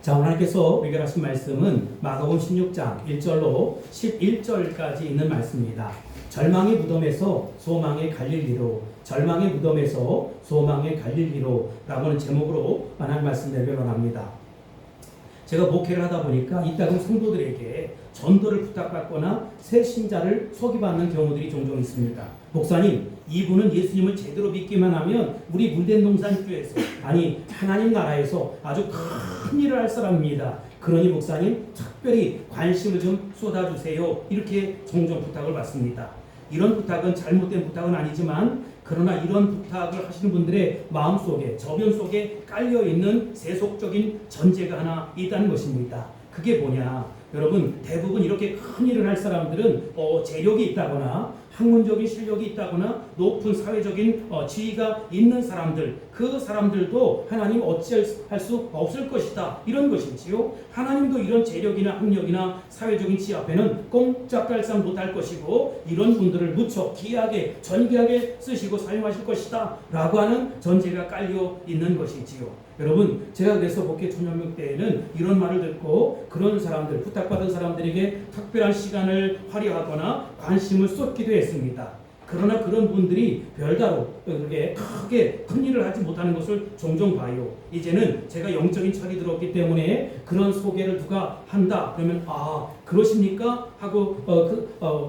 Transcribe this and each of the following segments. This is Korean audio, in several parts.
자, 하나님께서 우리에게 하신 말씀은 마가복음 16장 1절로 11절까지 있는 말씀입니다. 절망의 무덤에서 소망의 갈릴리로, 절망의 무덤에서 소망의 갈릴리로 라고 하는 제목으로 하나님 말씀을 변론합니다. 제가 목회를 하다 보니까 이따금 성도들에게 전도를 부탁받거나 새 신자를 소개받는 경우들이 종종 있습니다. 목사님, 이분은 예수님을 제대로 믿기만 하면 우리 물된동산교회에서, 아니 하나님 나라에서 아주 큰 일을 할 사람입니다. 그러니 목사님 특별히 관심을 좀 쏟아주세요. 이렇게 종종 부탁을 받습니다. 이런 부탁은 잘못된 부탁은 아니지만, 그러나 이런 부탁을 하시는 분들의 마음속에, 저변 속에 깔려있는 세속적인 전제가 하나 있다는 것입니다. 그게 뭐냐? 여러분, 대부분 이렇게 큰 일을 할 사람들은 재력이 있다거나 학문적인 실력이 있다거나 높은 사회적인 지위가 있는 사람들, 그 사람들도 하나님 어찌할 수 없을 것이다, 이런 것이지요. 하나님도 이런 재력이나 학력이나 사회적인 지위 앞에는 꼼짝달싹 못할 것이고, 이런 분들을 무척 귀하게 존귀하게 쓰시고 사용하실 것이다 라고 하는 전제가 깔려 있는 것이지요. 여러분, 제가 그래서 목회 초년명 때에는 이런 말을 듣고 그런 사람들, 부탁받은 사람들에게 특별한 시간을 활용하거나 관심을 쏟기도 했습니다. 그러나 그런 분들이 별다로 그렇게 크게 큰 일을 하지 못하는 것을 종종 봐요. 이제는 제가 영적인 철이 들었기 때문에 그런 소개를 누가 한다 그러면 아, 그러십니까? 하고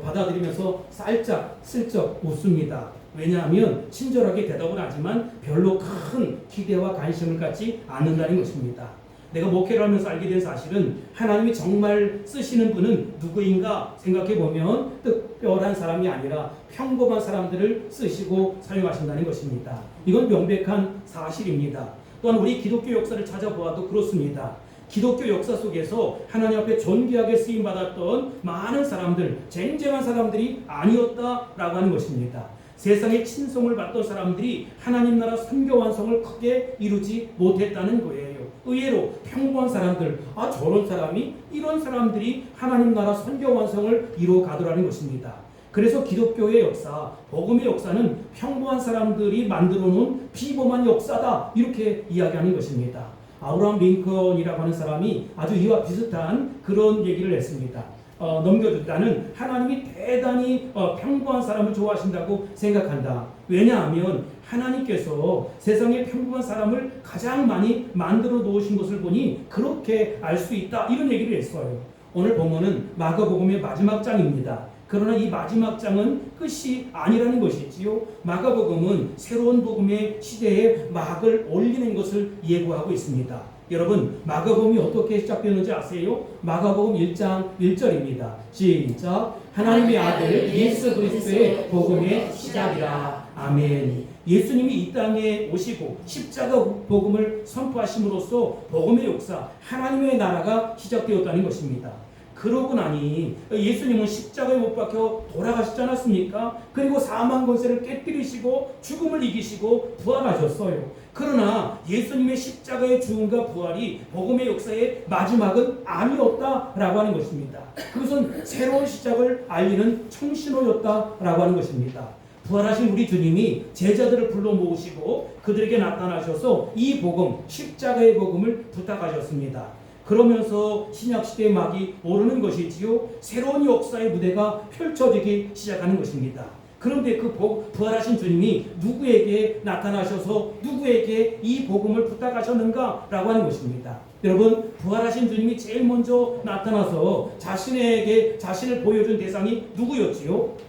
받아들이면서 살짝 슬쩍 웃습니다. 왜냐하면 친절하게 대답은 하지만 별로 큰 기대와 관심을 갖지 않는다는 것입니다. 내가 목회를 하면서 알게 된 사실은 하나님이 정말 쓰시는 분은 누구인가 생각해보면 특별한 사람이 아니라 평범한 사람들을 쓰시고 사용하신다는 것입니다. 이건 명백한 사실입니다. 또한 우리 기독교 역사를 찾아보아도 그렇습니다. 기독교 역사 속에서 하나님 앞에 존귀하게 쓰임받았던 많은 사람들, 쟁쟁한 사람들이 아니었다라고 하는 것입니다. 세상에 친송을 받던 사람들이 하나님 나라 선교 완성을 크게 이루지 못했다는 거예요. 의외로 평범한 사람들, 아 저런 사람이, 이런 사람들이 하나님 나라 선교 완성을 이루어 가더라는 것입니다. 그래서 기독교의 역사, 복음의 역사는 평범한 사람들이 만들어 놓은 비범한 역사다, 이렇게 이야기하는 것입니다. 아브라함 링컨이라고 하는 사람이 아주 이와 비슷한 그런 얘기를 했습니다. 넘겨준다는, 하나님이 대단히 평범한 사람을 좋아하신다고 생각한다. 왜냐하면 하나님께서 세상에 평범한 사람을 가장 많이 만들어 놓으신 것을 보니 그렇게 알 수 있다, 이런 얘기를 했어요. 오늘 본문은 마가복음의 마지막 장입니다. 그러나 이 마지막 장은 끝이 아니라는 것이지요. 마가복음은 새로운 복음의 시대에 막을 올리는 것을 예고하고 있습니다. 여러분, 마가복음이 어떻게 시작되는지 아세요? 마가복음 1장 1절입니다. 시작. 하나님의 아들 예수 그리스도의 복음의 시작이라. 아멘. 예수님이 이 땅에 오시고 십자가 복음을 선포하심으로써 복음의 역사, 하나님의 나라가 시작되었다는 것입니다. 그러고 나니 예수님은 십자가에 못 박혀 돌아가시지 않았습니까? 그리고 사망 권세를 깨뜨리시고 죽음을 이기시고 부활하셨어요. 그러나 예수님의 십자가의 죽음과 부활이 복음의 역사의 마지막은 아니었다라고 하는 것입니다. 그것은 새로운 시작을 알리는 청신호였다라고 하는 것입니다. 부활하신 우리 주님이 제자들을 불러 모으시고 그들에게 나타나셔서 이 복음, 십자가의 복음을 부탁하셨습니다. 그러면서 신약시대의 막이 오르는 것이지요. 새로운 역사의 무대가 펼쳐지기 시작하는 것입니다. 그런데 그 부활하신 주님이 누구에게 나타나셔서 누구에게 이 복음을 부탁하셨는가 라고 하는 것입니다. 여러분, 부활하신 주님이 제일 먼저 나타나서 자신에게 자신을 보여준 대상이 누구였지요?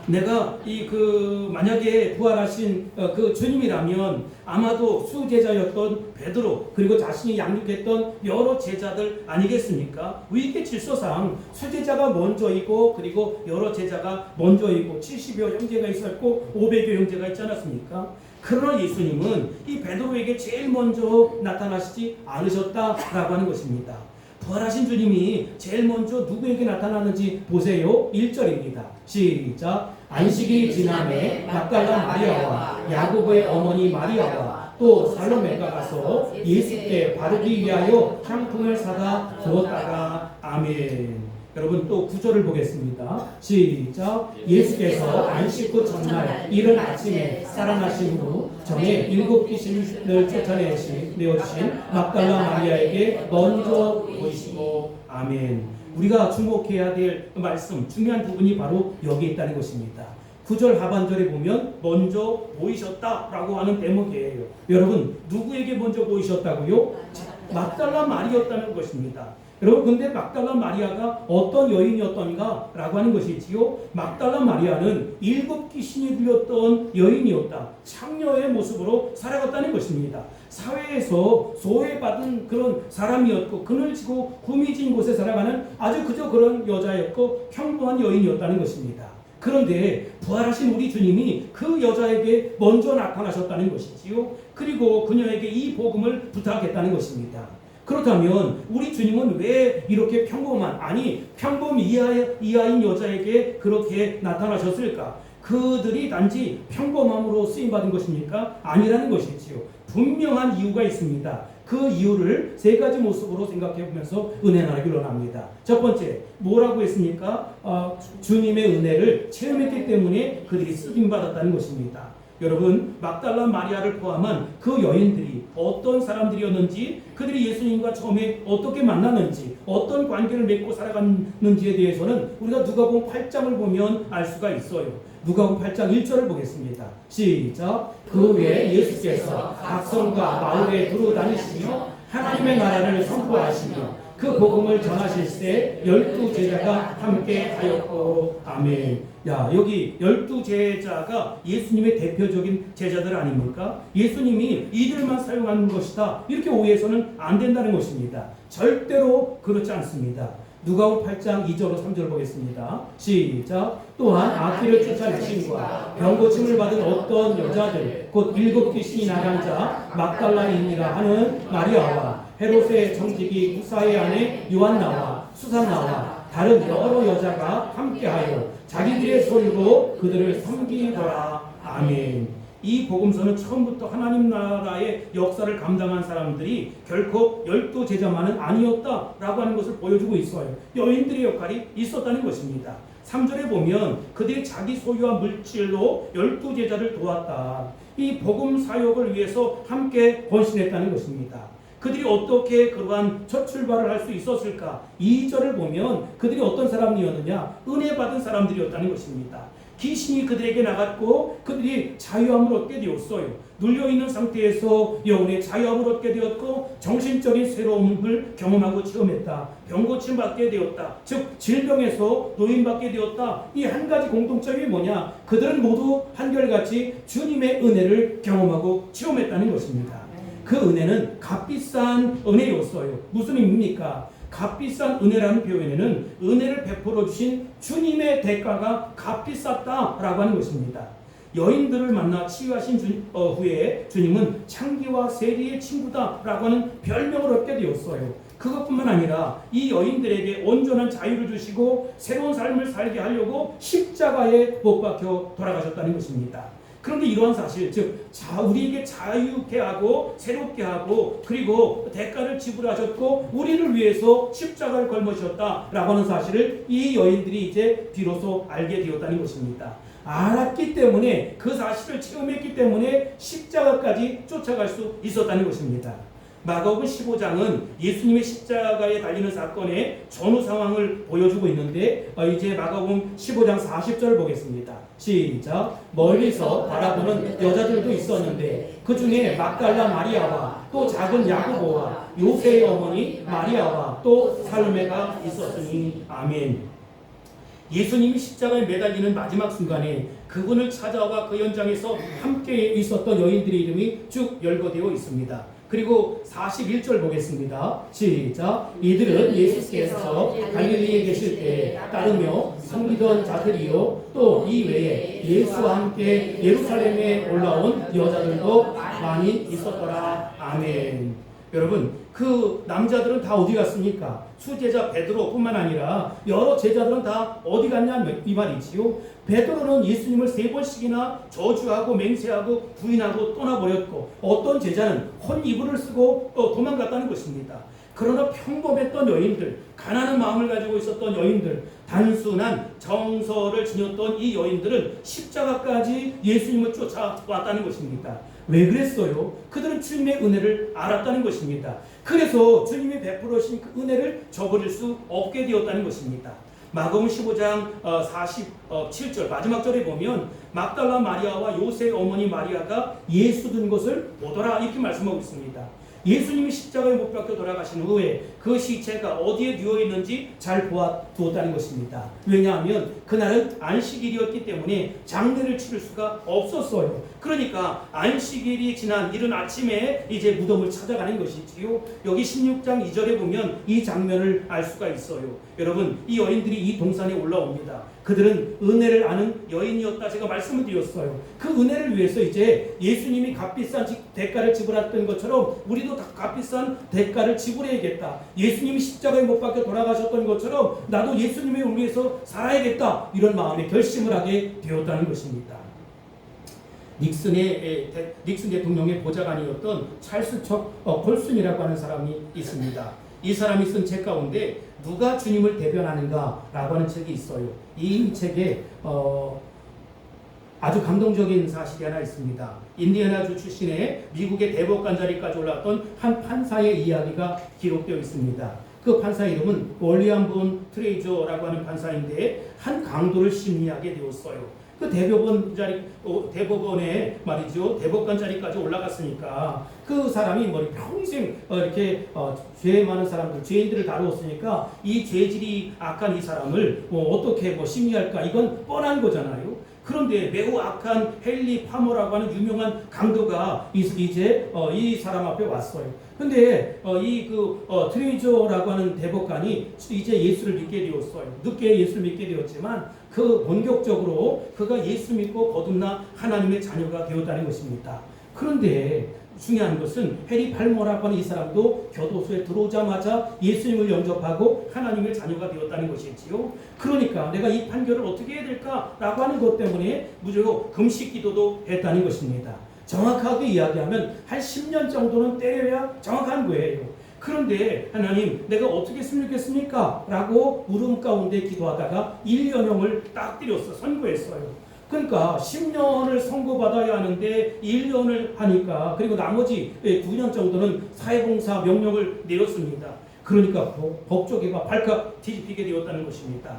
내가 만약에 부활하신 그 주님이라면 아마도 수제자였던 베드로, 그리고 자신이 양육했던 여러 제자들 아니겠습니까? 위계 질서상 수제자가 먼저이고 그리고 여러 제자가 먼저이고 70여 형제가 있었고 500여 형제가 있지 않았습니까? 그러나 예수님은 이 베드로에게 제일 먼저 나타나시지 않으셨다라고 하는 것입니다. 부활하신 주님이 제일 먼저 누구에게 나타났는지 보세요. 1절입니다. 시작. 안식이 지남에 막달라 마리아와 야고보의 어머니 마리아와 또 살로메가 가서 예수께 바르기 위하여 향품을 사다 주었다가. 아멘. 여러분 또 구절을 보겠습니다. 시작. 예수께서 안식 후 첫날 이른 아침에 살아나신 후 전에 7 귀신을 쫓아내어주신 막달라 마리아에게 먼저 보이시고. 아멘. 우리가 주목해야 될 말씀, 중요한 부분이 바로 여기 있다는 것입니다. 9절 하반절에 보면 먼저 보이셨다라고 하는 대목이에요. 여러분 누구에게 먼저 보이셨다고요? 막달라 마리아였다는 것입니다. 여러분 근데 막달라 마리아가 어떤 여인이었던가 라고 하는 것이지요. 막달라 마리아는 7 귀신이 들렸던 여인이었다. 창녀의 모습으로 살아갔다는 것입니다. 사회에서 소외받은 그런 사람이었고 그늘지고 구미진 곳에 살아가는 아주 그저 그런 여자였고 평범한 여인이었다는 것입니다. 그런데 부활하신 우리 주님이 그 여자에게 먼저 나타나셨다는 것이지요. 그리고 그녀에게 이 복음을 부탁했다는 것입니다. 그렇다면 우리 주님은 왜 이렇게 평범한, 아니 평범 이하인 여자에게 그렇게 나타나셨을까? 그들이 단지 평범함으로 쓰임받은 것입니까? 아니라는 것이지요. 분명한 이유가 있습니다. 그 이유를 3가지 모습으로 생각해 보면서 은혜 나누기로 합니다. 첫 번째, 뭐라고 했습니까? 주님의 은혜를 체험했기 때문에 그들이 쓰임받았다는 것입니다. 여러분 막달라 마리아를 포함한 그 여인들이 어떤 사람들이었는지, 그들이 예수님과 처음에 어떻게 만났는지, 어떤 관계를 맺고 살아갔는지에 대해서는 우리가 누가복음 8장을 보면 알 수가 있어요. 누가복음 8장 1절을 보겠습니다. 시작. 그 후에 예수께서 각 성과 마을에 두루 다니시며 하나님의 나라를 선포하시며 그 복음을 전하실 때 12 제자가 함께 하였고. 아멘. 야, 여기 12 제자가 예수님의 대표적인 제자들 아닙니까? 예수님이 이들만 사용하는 것이다, 이렇게 오해해서는 안 된다는 것입니다. 절대로 그렇지 않습니다. 누가복음 8장 2절 3절 보겠습니다. 시작. 또한 악귀를 쫓아내신과 병고침을 받은 어떤 여자들 곧 7 귀신이 나간 자 막달라인이라 하는 마리아와 헤롯의 정직이 국사의 아내 요한나와 수산나와 다른 여러 여자가 함께하여 자기들의 손으로 그들을 섬기더라. 아멘. 이 복음서는 처음부터 하나님 나라의 역사를 감당한 사람들이 결코 12 제자만은 아니었다라고 하는 것을 보여주고 있어요. 여인들의 역할이 있었다는 것입니다. 3절에 보면 그들이 자기 소유와 물질로 12 제자를 도왔다. 이 복음 사역을 위해서 함께 헌신했다는 것입니다. 그들이 어떻게 그러한 첫 출발을 할 수 있었을까? 2절을 보면 그들이 어떤 사람이었느냐? 은혜 받은 사람들이었다는 것입니다. 귀신이 그들에게 나갔고 그들이 자유함을 얻게 되었어요. 눌려있는 상태에서 영혼의 자유함을 얻게 되었고 정신적인 새로움을 경험하고 체험했다. 병고침 받게 되었다. 즉 질병에서 노인받게 되었다. 이 한 가지 공통점이 뭐냐? 그들은 모두 한결같이 주님의 은혜를 경험하고 체험했다는 것입니다. 그 은혜는 값비싼 은혜였어요. 무슨 의미입니까? 값비싼 은혜라는 표현에는 은혜를 베풀어 주신 주님의 대가가 값비쌌다라고 하는 것입니다. 여인들을 만나 치유하신 후에 주님은 창기와 세리의 친구다라고 하는 별명을 얻게 되었어요. 그것뿐만 아니라 이 여인들에게 온전한 자유를 주시고 새로운 삶을 살게 하려고 십자가에 못 박혀 돌아가셨다는 것입니다. 그런데 이러한 사실, 즉 우리에게 자유케 하고 새롭게 하고 그리고 대가를 지불하셨고 우리를 위해서 십자가를 걸으셨다라고 하는 사실을 이 여인들이 이제 비로소 알게 되었다는 것입니다. 알았기 때문에, 그 사실을 체험했기 때문에 십자가까지 쫓아갈 수 있었다는 것입니다. 마가복음 15장은 예수님의 십자가에 달리는 사건의 전후 상황을 보여주고 있는데 이제 마가복음 15장 40절 보겠습니다. 시작. 멀리서 바라보는 여자들도 있었는데 그 중에 막달라 마리아와 또 작은 야고보와 요새의 어머니 마리아와 또 살로메가 있었으니. 아멘. 예수님이 십자가에 매달리는 마지막 순간에 그분을 찾아와 그 현장에서 함께 있었던 여인들의 이름이 쭉 열거되어 있습니다. 그리고 41절 보겠습니다. 시작. 이들은 예수께서 갈릴리에 계실 때 따르며 섬기던 자들이요 또 이 외에 예수와 함께 예루살렘에 올라온 여자들도 많이 있었더라. 아멘. 여러분, 그 남자들은 다 어디 갔습니까? 수제자 베드로뿐만 아니라 여러 제자들은 다 어디 갔냐 이 말이지요. 베드로는 예수님을 3번씩이나 저주하고 맹세하고 부인하고 떠나버렸고 어떤 제자는 혼이불을 쓰고 도망갔다는 것입니다. 그러나 평범했던 여인들, 가난한 마음을 가지고 있었던 여인들, 단순한 정서를 지녔던 이 여인들은 십자가까지 예수님을 쫓아왔다는 것입니다. 왜 그랬어요? 그들은 주님의 은혜를 알았다는 것입니다. 그래서 주님이 베풀으신 그 은혜를 저버릴 수 없게 되었다는 것입니다. 마가복음 15장 47절 마지막 절에 보면 막달라 마리아와 요셉 어머니 마리아가 예수 든 것을 보더라 이렇게 말씀하고 있습니다. 예수님이 십자가에 못 박혀 돌아가신 후에 그 시체가 어디에 누워 있는지 잘 보아두었다는 것입니다. 왜냐하면 그날은 안식일이었기 때문에 장례를 치를 수가 없었어요. 그러니까 안식일이 지난 이른 아침에 이제 무덤을 찾아가는 것이지요. 여기 16장 2절에 보면 이 장면을 알 수가 있어요. 여러분, 이 여인들이 이 동산에 올라옵니다. 그들은 은혜를 아는 여인이었다 제가 말씀을 드렸어요. 그 은혜를 위해서 이제 예수님이 값비싼 대가를 지불했던 것처럼 우리도 값비싼 대가를 지불해야겠다. 예수님이 십자가에 못 박혀 돌아가셨던 것처럼 나도 예수님을 위해서 살아야겠다. 이런 마음에 결심을 하게 되었다는 것입니다. 닉슨 대통령의 보좌관이었던 찰스 콜슨이라고 하는 사람이 있습니다. 이 사람이 쓴 책 가운데 누가 주님을 대변하는가 라고 하는 책이 있어요. 이 책에 아주 감동적인 사실이 하나 있습니다. 인디애나주 출신의 미국의 대법관 자리까지 올라왔던 한 판사의 이야기가 기록되어 있습니다. 그 판사 이름은 월리엄 본 트레이저라고 하는 판사인데 한 강도를 심리하게 되었어요. 그 대법원에 말이죠. 대법관 자리까지 올라갔으니까 그 사람이 평생 이렇게 죄 많은 사람들, 죄인들을 다루었으니까 이 죄질이 악한 이 사람을 어떻게 심리할까? 이건 뻔한 거잖아요. 그런데 매우 악한 헨리 파머라고 하는 유명한 강도가 이제 이 사람 앞에 왔어요. 근데 트레이저라고 하는 대법관이 이제 예수를 믿게 되었어요. 늦게 예수를 믿게 되었지만 그 본격적으로 그가 예수 믿고 거듭나 하나님의 자녀가 되었다는 것입니다. 그런데 중요한 것은 해리 팔머라고 하는 이 사람도 교도소에 들어오자마자 예수님을 영접하고 하나님의 자녀가 되었다는 것이지요. 그러니까 내가 이 판결을 어떻게 해야 될까라고 하는 것 때문에 무조건 금식 기도도 했다는 것입니다. 정확하게 이야기하면 한 10년 정도는 때려야 정확한 거예요. 그런데 하나님 내가 어떻게 했으면 좋겠습니까? 라고 물음 가운데 기도하다가 1년형을 딱 때렸어. 선고했어요. 그러니까 10년을 선고받아야 하는데 1년을 하니까 그리고 나머지 9년 정도는 사회봉사 명령을 내렸습니다. 그러니까 법조계가 발칵 뒤집히게 되었다는 것입니다.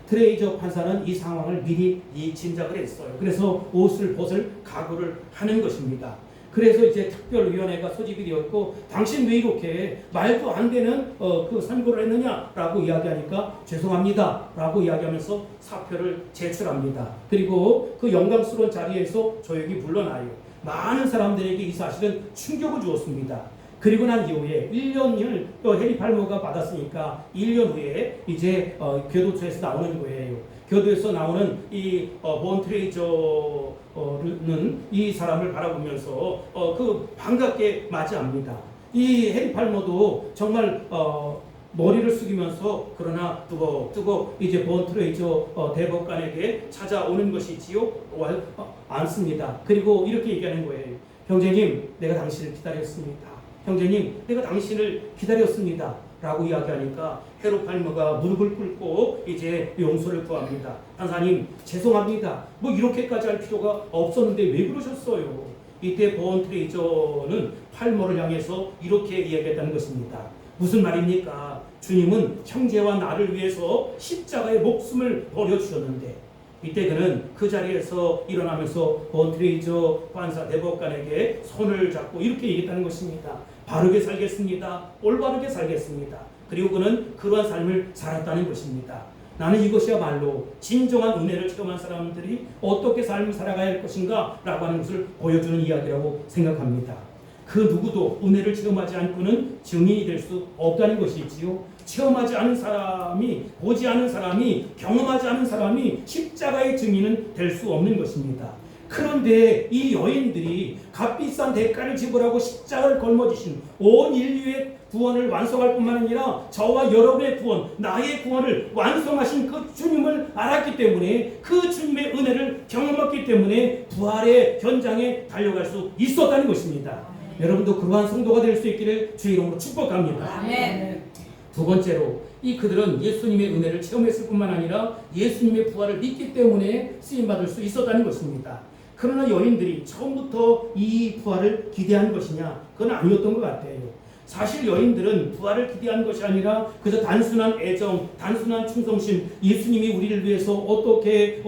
트레이저 판사는 이 상황을 미리 짐작을 했어요. 그래서 옷을 벗을 각오를 하는 것입니다. 그래서 이제 특별위원회가 소집이 되었고 당신 왜 이렇게 말도 안 되는 그 선고를 했느냐라고 이야기하니까 죄송합니다 라고 이야기하면서 사표를 제출합니다. 그리고 그 영광스러운 자리에서 조용히 물러나요. 많은 사람들에게 이 사실은 충격을 주었습니다. 그리고 난 이후에 1년을 또 해리 팔머가 받았으니까 1년 후에 이제 교도소에서 나오는 거예요. 교도에서 나오는 이 본 트레이저는 이 사람을 바라보면서 그 반갑게 맞이합니다. 이 해리 팔머도 정말 머리를 숙이면서 그러나 뜨거 이제 본 트레이저 대법관에게 찾아오는 것이지요. 않습니다. 그리고 이렇게 얘기하는 거예요. 형제님, 내가 당신을 기다렸습니다. 형제님, 내가 당신을 기다렸습니다. 라고 이야기하니까 헤롯 팔머가 무릎을 꿇고 이제 용서를 구합니다. 판사님, 죄송합니다. 이렇게까지 할 필요가 없었는데 왜 그러셨어요? 이때 본 트레이저는 팔머를 향해서 이렇게 이야기했다는 것입니다. 무슨 말입니까? 주님은 형제와 나를 위해서 십자가에 목숨을 버려주셨는데 이때 그는 그 자리에서 일어나면서 본 트레이저 판사 대법관에게 손을 잡고 이렇게 얘기했다는 것입니다. 바르게 살겠습니다. 올바르게 살겠습니다. 그리고 그는 그러한 삶을 살았다는 것입니다. 나는 이것이야말로 진정한 은혜를 체험한 사람들이 어떻게 삶을 살아가야 할 것인가 라고 하는 것을 보여주는 이야기라고 생각합니다. 그 누구도 은혜를 체험하지 않고는 증인이 될 수 없다는 것이지요. 체험하지 않은 사람이, 보지 않은 사람이, 경험하지 않은 사람이 십자가의 증인은 될 수 없는 것입니다. 그런데 이 여인들이 값비싼 대가를 지불하고 십자가를 걸머지신 온 인류의 구원을 완성할 뿐만 아니라 저와 여러분의 구원, 나의 구원을 완성하신 그 주님을 알았기 때문에 그 주님의 은혜를 경험했기 때문에 부활의 현장에 달려갈 수 있었다는 것입니다. 여러분도 그러한 성도가 될 수 있기를 주의 이름으로 축복합니다. 아멘. 두 번째로 그들은 예수님의 은혜를 체험했을 뿐만 아니라 예수님의 부활을 믿기 때문에 쓰임받을 수 있었다는 것입니다. 그러나 여인들이 처음부터 이 부활을 기대한 것이냐? 그건 아니었던 것 같아요. 사실 여인들은 부활을 기대한 것이 아니라 그저 단순한 애정, 단순한 충성심, 예수님이 우리를 위해서 어떻게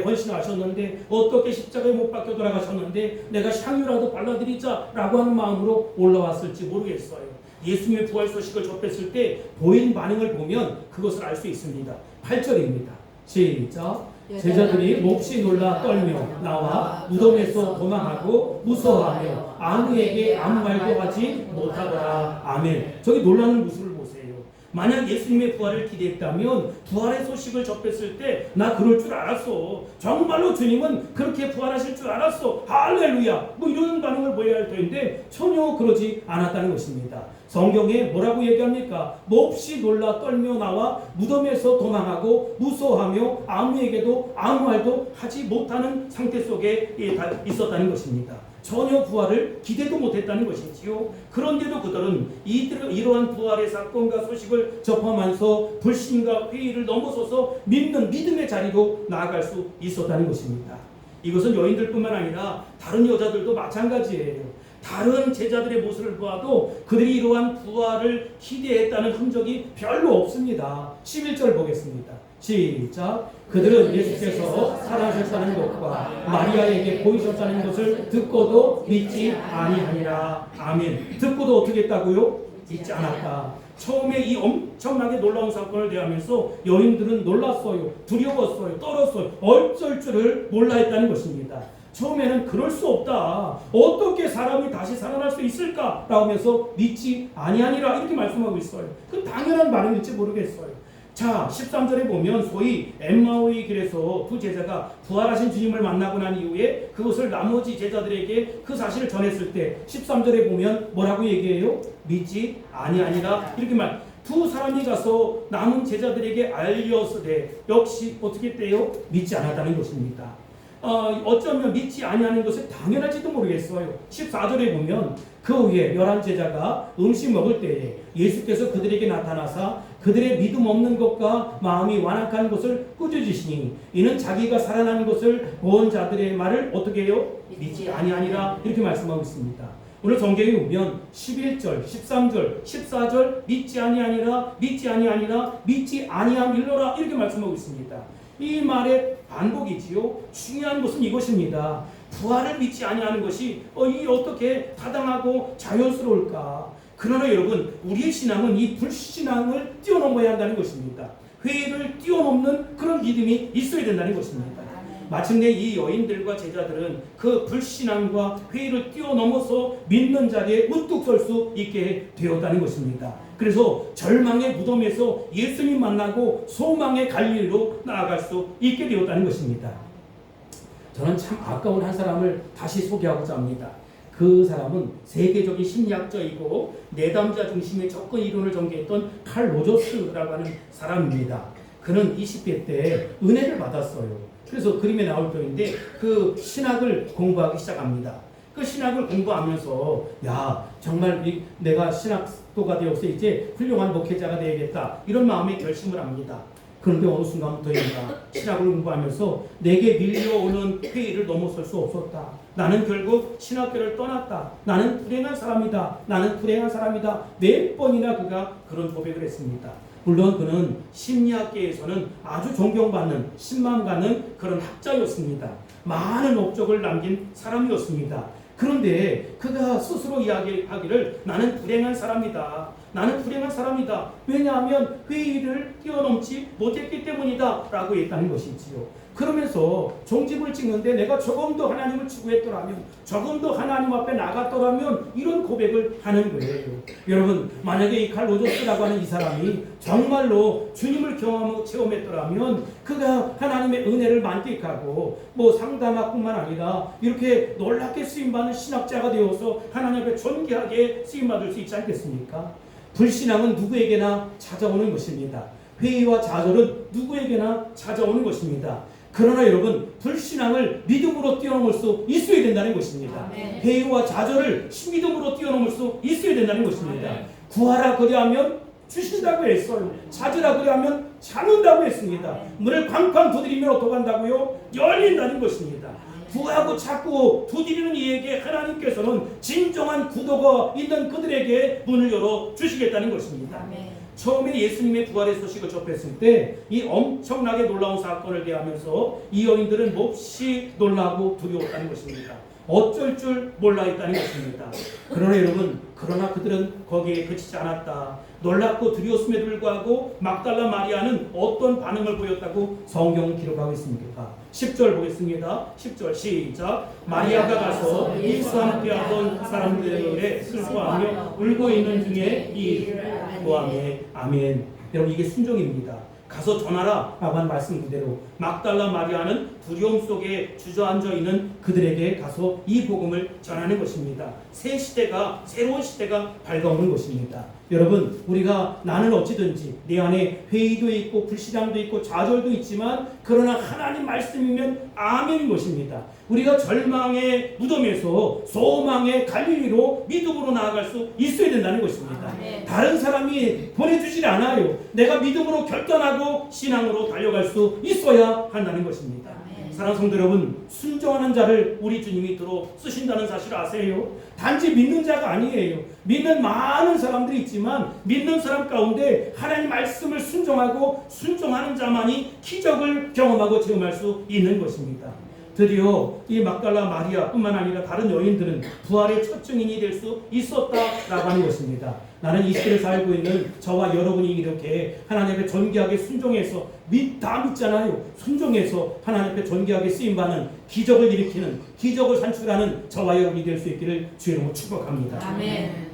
헌신하셨는데, 어떻게 십자가에 못 박혀 돌아가셨는데 내가 향유라도 발라드리자라고 하는 마음으로 올라왔을지 모르겠어요. 예수님의 부활 소식을 접했을 때 보인 반응을 보면 그것을 알 수 있습니다. 8절입니다. 시작. 제자들이 몹시 놀라 떨며 나와 무덤에서 도망하고 무서워하며 아무에게 아무 말도 하지 못하더라. 아멘. 저기 놀라는 모습을 보세요. 만약 예수님의 부활을 기대했다면 부활의 소식을 접했을 때 나 그럴 줄 알았어. 정말로 주님은 그렇게 부활하실 줄 알았어. 할렐루야. 뭐 이런 반응을 보여야 할 텐데 전혀 그러지 않았다는 것입니다. 성경에 뭐라고 얘기합니까? 몹시 놀라 떨며 나와 무덤에서 도망하고 무서워하며 아무에게도 아무 말도 하지 못하는 상태 속에 있었다는 것입니다. 전혀 부활을 기대도 못했다는 것이지요. 그런데도 그들은 이러한 부활의 사건과 소식을 접하면서 불신과 회의를 넘어서서 믿는 믿음의 자리로 나아갈 수 있었다는 것입니다. 이것은 여인들뿐만 아니라 다른 여자들도 마찬가지예요. 다른 제자들의 모습을 보아도 그들이 이러한 부활을 기대했다는 흔적이 별로 없습니다. 11절 보겠습니다. 시작. 그들은 예수께서 살아나셨다는 것과 마리아에게 보이셨다는 것을 듣고도 믿지 아니하니라. 아멘. 듣고도 어떻게 했다고요? 믿지 않았다. 처음에 이 엄청나게 놀라운 사건을 대하면서 여인들은 놀랐어요. 두려웠어요. 떨었어요. 어쩔 줄을 몰라 했다는 것입니다. 처음에는 그럴 수 없다. 어떻게 사람이 다시 살아날 수 있을까? 라고 하면서 믿지 아니하니라 이렇게 말씀하고 있어요. 그 당연한 반응일지 모르겠어요. 자, 13절에 보면 소위 엠마오의 길에서 두 제자가 부활하신 주님을 만나고 난 이후에 그것을 나머지 제자들에게 그 사실을 전했을 때 13절에 보면 뭐라고 얘기해요? 믿지 아니하니라 이렇게 말. 두 사람이 가서 남은 제자들에게 알려서되 역시 어떻게 했대요? 믿지 않았다는 것입니다. 어쩌면 믿지 아니하는 것은 당연할지도 모르겠어요. 14절에 보면 그 후에 11제자가 음식 먹을 때에 예수께서 그들에게 나타나사 그들의 믿음 없는 것과 마음이 완악한 것을 꾸짖으시니 이는 자기가 살아나는 것을 본 자들의 말을 어떻게 해요? 믿지 아니하니라 이렇게 말씀하고 있습니다. 오늘 성경에 보면 11절, 13절, 14절 믿지 아니하니라 믿지 아니하니라 믿지 아니함 일러라 이렇게 말씀하고 있습니다. 이 말의 반복이지요. 중요한 것은 이것입니다. 부활을 믿지 아니하는 것이 이 어떻게 타당하고 자연스러울까? 그러나 여러분, 우리의 신앙은 이 불신앙을 뛰어넘어야 한다는 것입니다. 회의를 뛰어넘는 그런 믿음이 있어야 된다는 것입니다. 마침내 이 여인들과 제자들은 그 불신앙과 회의를 뛰어넘어서 믿는 자리에 우뚝 설 수 있게 되었다는 것입니다. 그래서 절망의 무덤에서 예수님 만나고 소망의 갈릴리로 나아갈 수 있게 되었다는 것입니다. 저는 참 아까운 한 사람을 다시 소개하고자 합니다. 그 사람은 세계적인 심리학자이고 내담자 중심의 접근 이론을 전개했던 칼 로저스라고 하는 사람입니다. 그는 20대 때 은혜를 받았어요. 그래서 그림에 나올 터인데 그 신학을 공부하기 시작합니다. 그 신학을 공부하면서 정말 내가 신학도가 되어서 이제 훌륭한 목회자가 되어야겠다 이런 마음의 결심을 합니다. 그런데 어느 순간부터인가 신학을 공부하면서 내게 밀려오는 회의를 넘어설 수 없었다. 나는 결국 신학교를 떠났다. 나는 불행한 사람이다. 나는 불행한 사람이다. 몇 번이나 그가 그런 고백을 했습니다. 물론 그는 심리학계에서는 아주 존경받는 신망 가는 그런 학자였습니다. 많은 업적을 남긴 사람이었습니다. 그런데 그가 스스로 이야기하기를 나는 불행한 사람이다. 나는 불행한 사람이다. 왜냐하면 회의를 뛰어넘지 못했기 때문이다 라고 했다는 것이지요. 그러면서 종집을 찍는데 내가 조금 더 하나님을 추구했더라면, 조금 더 하나님 앞에 나갔더라면 이런 고백을 하는 거예요. 여러분, 만약에 이 칼 로저스라고 하는 이 사람이 정말로 주님을 경험하고 체험했더라면 그가 하나님의 은혜를 만끽하고 상담학뿐만 아니라 이렇게 놀랍게 쓰임받는 신학자가 되어서 하나님 앞에 존귀하게 쓰임받을 수 있지 않겠습니까? 불신앙은 누구에게나 찾아오는 것입니다. 회의와 좌절은 누구에게나 찾아오는 것입니다. 그러나 여러분, 불신앙을 믿음으로 뛰어넘을 수 있어야 된다는 것입니다. 회의와 좌절을 믿음으로 뛰어넘을 수 있어야 된다는 것입니다. 구하라 그리하면 주신다고 했어요. 찾으라 그리하면 찾는다고 했습니다. 문을 쾅쾅 두드리면 어떻게 한다고요? 열린다는 것입니다. 구하고 찾고 두드리는 이에게 하나님께서는 진정한 구도가 있는 그들에게 문을 열어 주시겠다는 것입니다. 처음에 예수님의 부활의 소식을 접했을 때 이 엄청나게 놀라운 사건을 대하면서 이 여인들은 몹시 놀라고 두려웠다는 것입니다. 어쩔 줄 몰라 했다는 것입니다. 그러나 여러분, 그러나 그들은 거기에 그치지 않았다. 놀랍고 두려웠음에도 불구하고 막달라 마리아는 어떤 반응을 보였다고 성경은 기록하고 있습니까? 10절 보겠습니다. 10절 시작. 마리아가 가서 예수와 함께하던 사람들의 슬퍼하며 울고 있는 중에 이 일을 고하매. 아멘. 여러분, 이게 순종입니다. 가서 전하라 라고 한 말씀 그대로 막달라 마리아는 두려움 속에 주저앉아 있는 그들에게 가서 이 복음을 전하는 것입니다. 새 시대가, 새로운 시대가 밝아오는 것입니다. 여러분, 우리가 나는 어찌든지 내 안에 회의도 있고 불신앙도 있고 좌절도 있지만 그러나 하나님 말씀이면 아멘인 것입니다. 우리가 절망의 무덤에서 소망의 갈릴리로 믿음으로 나아갈 수 있어야 된다는 것입니다. 다른 사람이 보내주질 않아요. 내가 믿음으로 결단하고 신앙으로 달려갈 수 있어야 한다는 것입니다. 사랑하는 성도 여러분, 순종하는 자를 우리 주님이 들어 쓰신다는 사실을 아세요? 단지 믿는 자가 아니에요. 믿는 많은 사람들이 있지만 믿는 사람 가운데 하나님 말씀을 순종하고 순종하는 자만이 기적을 경험하고 체험할 수 있는 것입니다. 드디어 이 막달라 마리아뿐만 아니라 다른 여인들은 부활의 첫 증인이 될 수 있었다라고 하는 것입니다. 나는 이 시대를 살고 있는 저와 여러분이 이렇게 하나님 앞에 존귀하게 순종해서 다 믿잖아요. 순종해서 하나님 앞에 존귀하게 쓰임받는 기적을 일으키는, 기적을 산출하는 저와 여러분이 될 수 있기를 주의 이름으로 축복합니다. 아멘.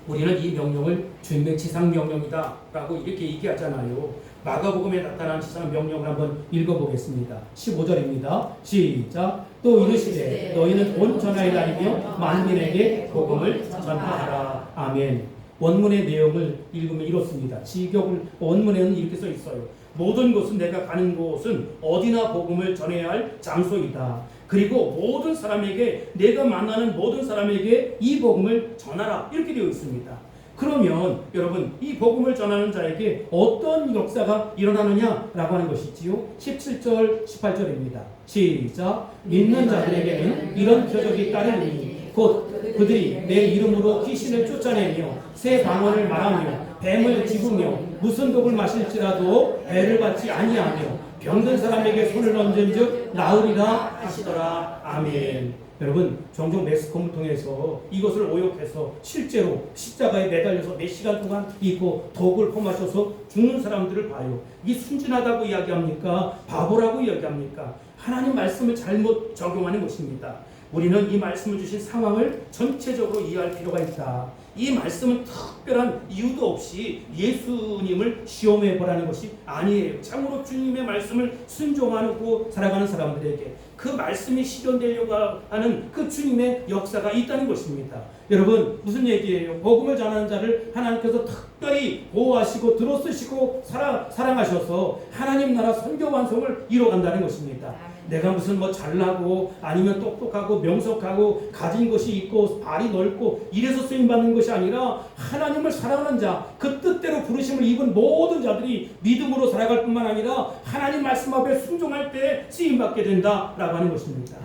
우리는 이 명령을 주님의 지상 명령이다 라고 이렇게 얘기하잖아요. 마가복음에 나타난 지상 명령을 한번 읽어보겠습니다. 15절입니다. 시작. 또 이르시되 너희는 온 전하에 다니며 만민에게 복음을 전파하라. 아멘. 원문의 내용을 읽으면 이렇습니다. 지격을 원문에는 이렇게 써 있어요. 모든 곳은 내가 가는 곳은 어디나 복음을 전해야 할 장소이다. 그리고 모든 사람에게, 내가 만나는 모든 사람에게 이 복음을 전하라. 이렇게 되어 있습니다. 그러면 여러분, 이 복음을 전하는 자에게 어떤 역사가 일어나느냐라고 하는 것이지요. 17절 18절입니다. 시작. 믿는 자들에게는 이런 표적이 따르니 곧 그들이 내 이름으로 귀신을 쫓아내며 새 방언을 말하며 뱀을 집으며 무슨 독을 마실지라도 배를 받지 아니하며 병든 사람에게 손을 얹은즉 나으리라 하시더라. 아멘. 여러분, 종종 매스컴을 통해서 이것을 오역해서 실제로 십자가에 매달려서 몇 시간 동안 있고 독을 퍼마셔서 죽는 사람들을 봐요. 이게 순진하다고 이야기합니까? 바보라고 이야기합니까? 하나님 말씀을 잘못 적용하는 것입니다. 우리는 이 말씀을 주신 상황을 전체적으로 이해할 필요가 있다. 이 말씀은 특별한 이유도 없이 예수님을 시험해 보라는 것이 아니에요. 참으로 주님의 말씀을 순종하고 살아가는 사람들에게 그 말씀이 실현되려고 하는 그 주님의 역사가 있다는 것입니다. 여러분, 무슨 얘기예요? 복음을 전하는 자를 하나님께서 특별히 보호하시고 들어쓰시고 사랑하셔서 하나님 나라 선교 완성을 이뤄간다는 것입니다. 내가 무슨 뭐 잘나고 아니면 똑똑하고 명석하고 가진 것이 있고 발이 넓고 이래서 쓰임받는 것이 아니라 하나님을 사랑하는 자, 그 뜻대로 부르심을 입은 모든 자들이 믿음으로 살아갈 뿐만 아니라 하나님 말씀 앞에 순종할 때 쓰임받게 된다라고 하는 것입니다.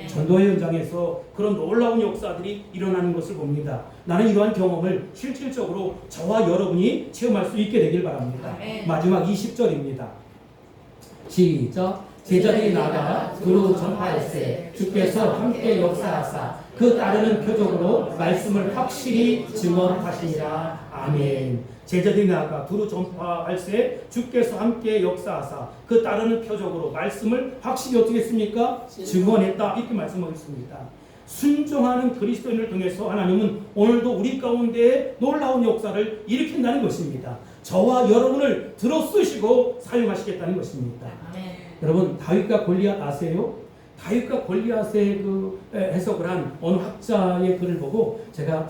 전도의 현장에서 그런 놀라운 역사들이 일어나는 것을 봅니다. 나는 이러한 경험을 실질적으로 저와 여러분이 체험할 수 있게 되길 바랍니다. 마지막 20절입니다. 시작. 제자들이 나가 두루 전파할세 주께서 함께 역사하사 그 따르는 표적으로 말씀을 확실히 증언하시니라. 아멘. 제자들이 나가 두루 전파할세 주께서 함께 역사하사 그 따르는 표적으로 말씀을 확실히 어떻게 했습니까? 증언했다. 이렇게 말씀하셨습니다. 순종하는 그리스도인을 통해서 하나님은 오늘도 우리 가운데 놀라운 역사를 일으킨다는 것입니다. 저와 여러분을 들어쓰시고 사용하시겠다는 것입니다. 여러분, 다윗과 골리앗 아세요? 다윗과 골리앗의 그 해석을 한 어느 학자의 글을 보고 제가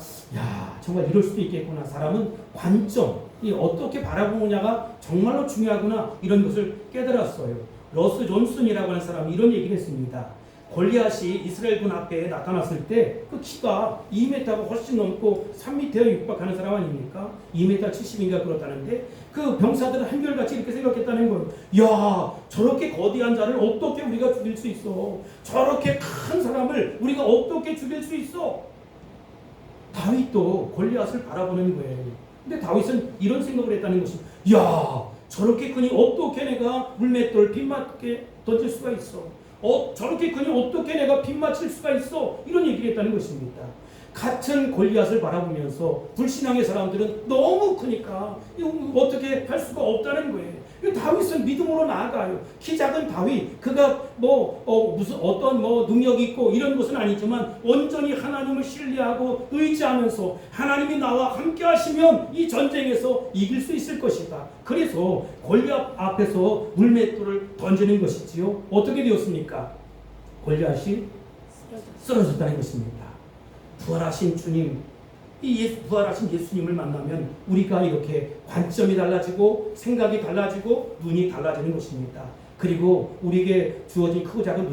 정말 이럴 수도 있겠구나. 사람은 관점이 어떻게 바라보느냐가 정말로 중요하구나, 이런 것을 깨달았어요. 러스 존슨이라고 하는 사람이 이런 얘기를 했습니다. 골리앗이 이스라엘군 앞에 나타났을 때 그 키가 2m가 훨씬 넘고 3m에 육박하는 사람 아닙니까? 2m 70인가 그렇다는데 그 병사들은 한결같이 이렇게 생각했다는 거예요. 야, 저렇게 거대한 자를 어떻게 우리가 죽일 수 있어? 저렇게 큰 사람을 우리가 어떻게 죽일 수 있어? 다윗도 골리앗을 바라보는 거예요. 근데 다윗은 이런 생각을 했다는 것입니다. 야, 저렇게 크니 어떻게 내가 물맷돌 빗맞게 던질 수가 있어? 저렇게 크니 어떻게 내가 빗맞힐 수가 있어? 이런 얘기를 했다는 것입니다. 같은 골리앗을 바라보면서 불신앙의 사람들은 너무 크니까 어떻게 할 수가 없다는 거예요. 다윗은 믿음으로 나아가요. 키 작은 다윗, 그가 무슨 어떤 능력이 있고 이런 것은 아니지만 온전히 하나님을 신뢰하고 의지하면서 하나님이 나와 함께 하시면 이 전쟁에서 이길 수 있을 것이다. 그래서 골리앗 앞에서 물맷돌을 던지는 것이지요. 어떻게 되었습니까? 골리앗이 쓰러졌다는 것입니다. 부활하신 주님, 부활하신 예수님을 만나면 우리가 이렇게 관점이 달라지고 생각이 달라지고 눈이 달라지는 것입니다. 그리고 우리에게 주어진 크고 작은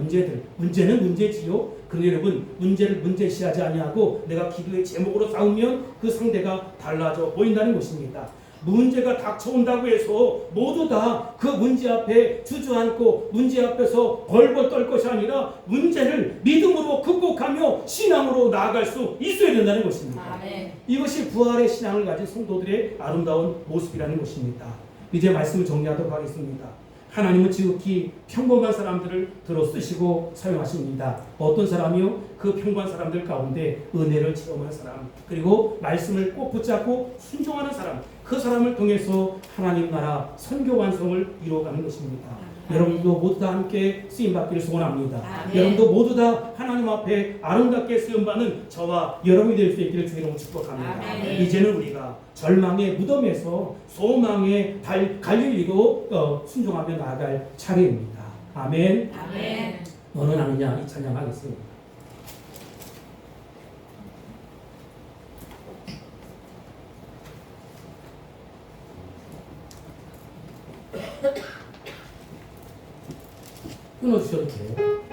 문제는 문제지요. 그런데 여러분, 문제를 문제시하지 아니하고 내가 기도의 제목으로 싸우면 그 상대가 달라져 보인다는 것입니다. 문제가 닥쳐온다고 해서 모두 다 그 문제 앞에 주저앉고 문제 앞에서 벌벌 떨 것이 아니라 문제를 믿음으로 극복하며 신앙으로 나아갈 수 있어야 된다는 것입니다. 아멘. 이것이 부활의 신앙을 가진 성도들의 아름다운 모습이라는 것입니다. 이제 말씀을 정리하도록 하겠습니다. 하나님은 지극히 평범한 사람들을 들어 쓰시고 사용하십니다. 어떤 사람이요? 그 평범한 사람들 가운데 은혜를 체험한 사람, 그리고 말씀을 꼭 붙잡고 순종하는 사람, 그 사람을 통해서 하나님 나라 선교 완성을 이루어가는 것입니다. 여러분도 모두 다 함께 쓰임받기를 소원합니다. 여러분도 모두 다 하나님 앞에 아름답게 쓰임받는 저와 여러분이 될 수 있기를 주의 이름으로 축복합니다. 이제는 우리가 절망의 무덤에서 소망의 갈릴리로 순종하며 나아갈 차례입니다. 아멘. 아멘. 너는 아느냐 이 찬양하겠습니다. 끊어주셔도 돼요.